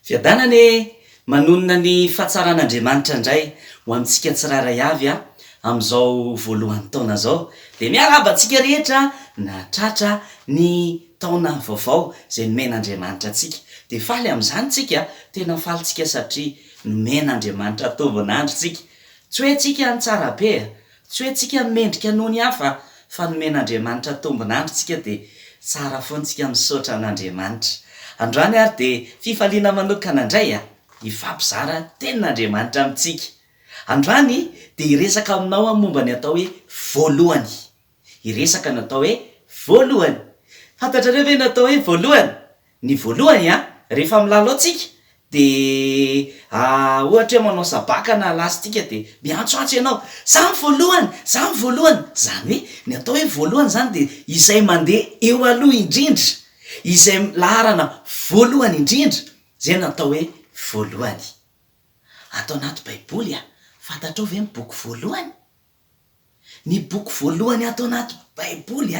Fiadanane manonona ny fahatsaran'Andriamanitra indray ho amintsika tsiraray avy amin'izao voalohany taona zao de miarahaba antsika rehetra nahatratra ny taona vaovao izay nomen'Andriamanitra antsika de faly amin'izany tsika tena falitsika satria nomen'Andriamanitra tombonandro tsika tsy hoe tsika ny tsara be tsy hoe tsika mendrika noho ny hafa fa nomen'Andriamanitra tombonandro tsika de tsara foantsika misaotra an'Andriamanitra. Androany ary de fifaliana manokana indray hifampizara tenin'Andriamanitra amintsika. Androany de hiresaka aminao momba ny atao hoe voalohany. Hiresaka ny atao hoe voalohany. Fantatrareo ve ny atao hoe voalohany? Ny voalohany rehefa milalao tsika de ohatra hoe manao sabaka na lasitsika de miantsoantso ianao zany voalohany, zany voalohany. Zany hoe ny atao hoe voalohany zany de izay mandeha eo aloha indrindra, izay laharana voalohany indrindra, zay natao hoe voalohany. Atao anaty baiboly fantatrao ve ny boky voalohany? Ny boky voalohany atao anaty baiboly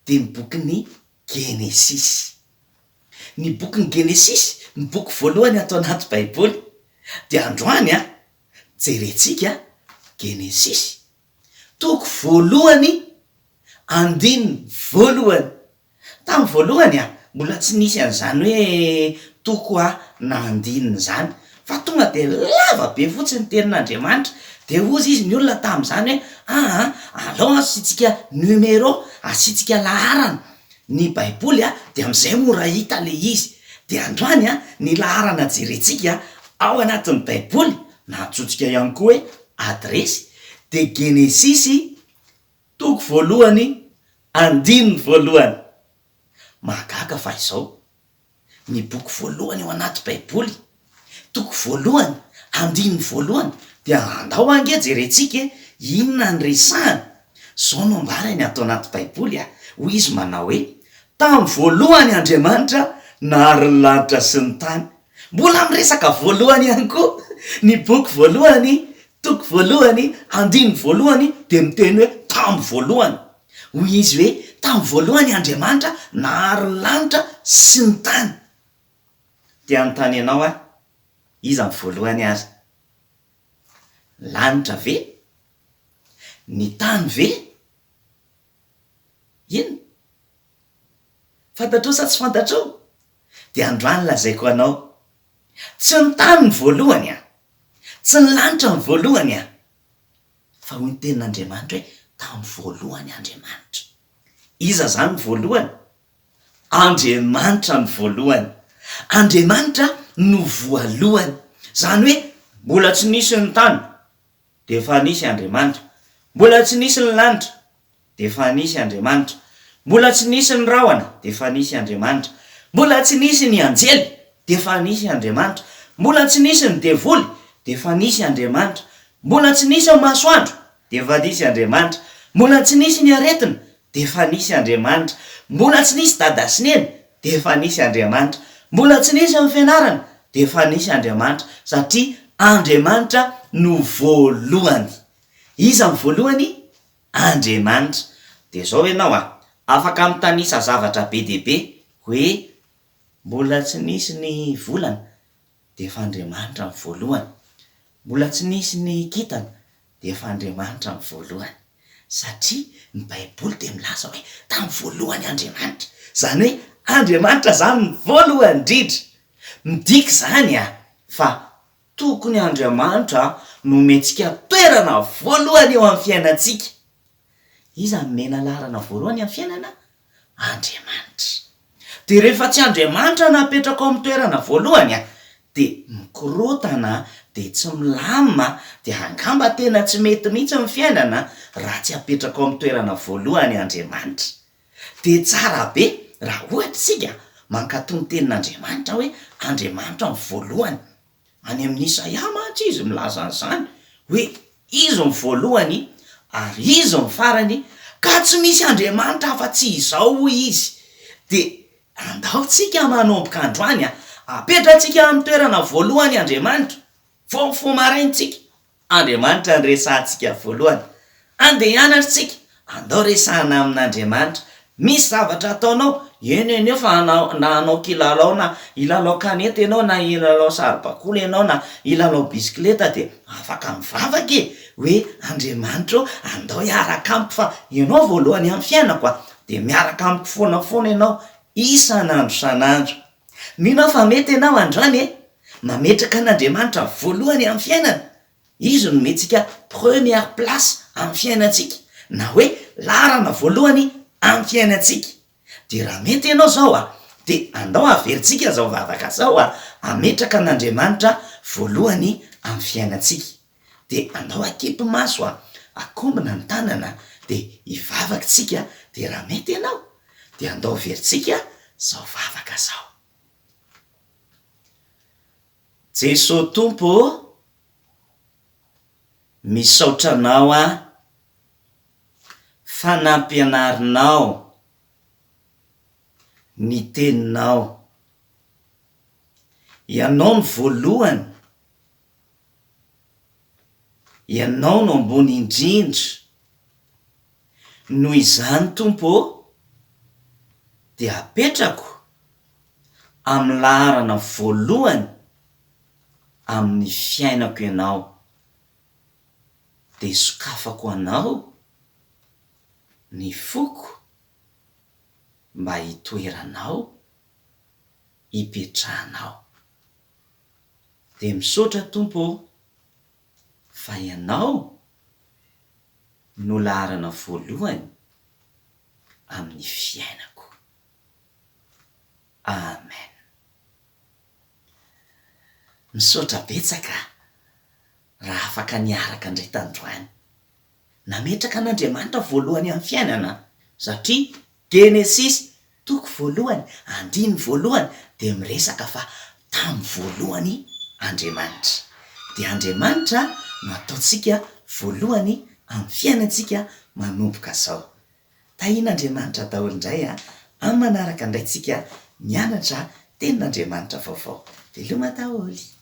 de ny bokin'ny Genesis. Ny bokin'ny Genesis, ny boky voalohany atao anaty baiboly. De androany jerentsika Genesis. Toko voalohany andininy voalohany. Tamin'ny voalohany mbola tsy nisy an'izany hoe toko na andininy zany, fa tonga de lava be fotsiny tenin'Andriamanitra de ozy izy ny olona tamin'izany hoe alao asitsika numéro, asitsika laharana. Ny baiboly de am'izay mora hita le izy. De androany ny laharana jerentsika ao anatin'ny baiboly na atsotsika ihany koa hoe adresy de Genesis toko voalohany andininy voalohany. Mahagaga fa izao ny boky voalohany ao anaty baiboly, toko voalohany andininy voalohany de andao ange jerentsika inona ny resahana. Zao no ambarany atao anaty baiboly hoy izy manao hoe tamin'ny voalohany Andriamanitra nahary ny lanitra sy ny tany. Mbola miresaka voalohany ihany koa ny boky voalohany, toko voalohany andininy voalohany de miteny hoe tamin'ny voalohany. Hoy izy hoe tamin'ny voalohany Andriamanitra nahary ny lanitra sy ny tany. Te anontany ianao iza ny voalohany azy? Lanitra ve? Ny tany ve? Inona? Fantatrao sa tsy fantatrao? De androany lazaiko anao, tsy ny tany ny voalohany tsy ny lanitra ny voalohany fa hoy ny tenin'Andriamanitra hoe tamin'ny voalohany Andriamanitra. Iza zany ny voalohany? Andriamanitra ny voalohany. Andriamanitra no voalohany. Zany hoe mbola tsy nisy ny tany de efa nisy Andriamanitra. Mbola tsy nisy ny lanitra de efa nisy Andriamanitra. Mbola tsy nisy ny rahona de efa nisy Andriamanitra. Mbola tsy nisy ny anjely de efa nisy Andriamanitra. Mbola tsy nisy ny devoly de efa nisy Andriamanitra. Mbola tsy nisy ny masoandro de efa nisy Andriamanitra. Mbola tsy nisy ny aretina de efa nisy Andriamanitra. Mbola tsy nisy dada sy neny de efa nisy Andriamanitra. Mbola tsy nisy ny fianarana de efa nisy Andriamanitra, satria Andriamanitra no voalohany. Iza ny voalohany? Andriamanitra. De zao ianao afaka mitanisa zavatra be dehibe hoe mbola tsy nisy ny volana de efa Andriamanitra ny voalohany. Mbola tsy nisy ny kintana de efa Andriamanitra ny voalohany. Satria ny baiboly de milaza hoe tamin'ny voalohany Andriamanitra. Zany hoe Andriamanitra zany ny voalohany indrindra. Midika zany fa tokony Andriamanitra nomentsika toerana voalohany eo amin'ny fiainantsika. Iza nomena laharana voalohany amin'ny fiainana? Andriamanitra. De rehefa tsy Andriamanitra napetraka ao amin'ny toerana voalohany de mikorotana de tsy milamina de angamba tena tsy mety mihitsy ny fiainana raha tsy apetraka ao amin'ny toerana voalohany Andriamanitra. De tsara be raha ohatra sika mankatony tenin'Andriamanitra hoe Andriamanitra ny voalohany. Any amin'ny Isaia mantsy izy milaza an'izany hoe izy ny voalohany ary izy ny farany ka tsy misy Andriamanitra afa-tsy izao hoy izy. De andaotsika manomboka androany apetratsika amin'ny toerana voalohany Andriamanitra. Fo maraintsika Andriamanitra ny resahantsika voalohany. Andeha hianatritsika andao resahana amin'Andriamanitra misy zavatra ataonao eny eo fa na anao kilalao na ilalao kanety ianao na ilalao saribakoly ianao na ilalao bisikleta de afaka mivavaka e hoe Andriamanitra andao hiaraka amiko fa ianao voalohany amin'ny fiainako de miaraka amiko foana ianao isan'andro san'andro. Mino fa mety ianao androany e mametraka an'Andriamanitra voalohany amin'ny fiainana, izy no mentsika première place amin'ny fiainantsika na hoe larana voalohany amin'ny fiainantsika. De raha mety ianao zao de andao averintsika zao vavaka zao ametraka an'Andriamanitra voalohany amin'ny fiainantsika. De andao akipy maso akombina ny tanana de ivavakintsika. De raha mety ianao de andao averintsika zao vavaka zao. Jesosy Tompo, misaotra anao fanampianarinao ny teninao. Ianao ny voalohany, ianao no ambony indrindra. Noho izany Tompo de apetrako amin'ny laharana voalohany amin'ny fiainako ianao. De sokafako anao ny foko mba hitoeranao, hipetrahanao. De misaotra Tompo fa ianao no laharana voalohany amin'ny fiainako. Amen. Misaotra betsaka raha afaka niaraka indray tandroany. Nametraka an'Andriamanitra voalohany amin'ny fiainana satria Genesis toko voalohany, andiny voalohany de miresaka fa tamin'ny voalohany Andriamanitra. De Andriamanitra no ataontsika voalohany amin'ny fiainantsika manomboka zao. Tahian'Andriamanitra daholo indray amin'ny manaraka indray tsika mianatra tenin'Andriamanitra vaovao. Veloma daholo.